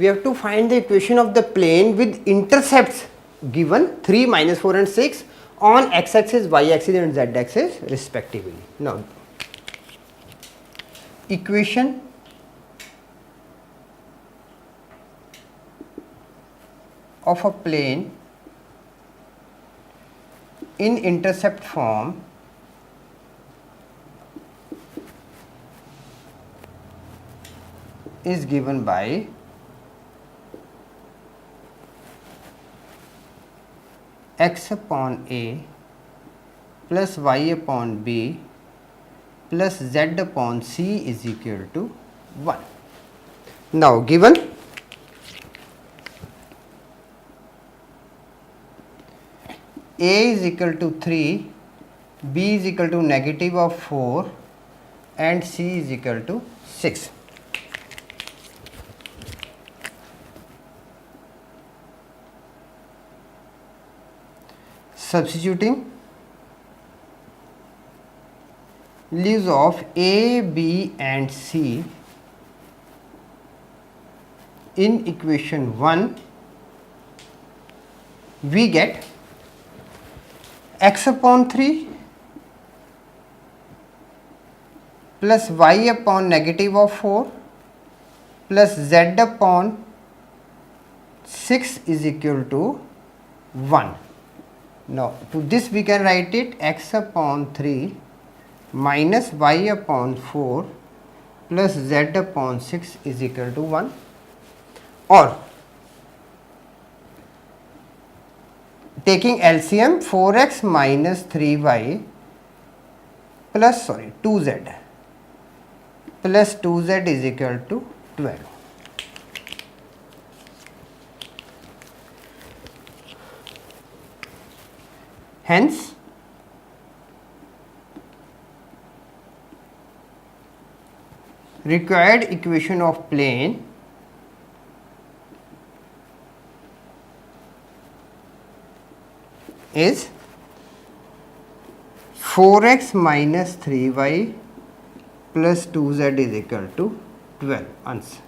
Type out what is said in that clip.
we have to find the equation of the plane with intercepts given 3, -4 and 6 on x axis, y axis and z axis respectively. Now, equation of a plane in intercept form is given by x upon a plus y upon b plus z upon c is equal to 1. Now, given a is equal to 3, b is equal to negative of 4 and c is equal to 6. Substituting leaves of a, b and c in equation 1, we get x upon 3 plus y upon negative of 4 plus z upon 6 is equal to 1. Now, to this we can write it x upon 3 minus y upon 4 plus z upon 6 is equal to 1, or taking LCM 4x minus 3y plus 2z plus 2z is equal to 12. Hence, required equation of plane is 4x minus 3y plus 2z is equal to 12. Answer.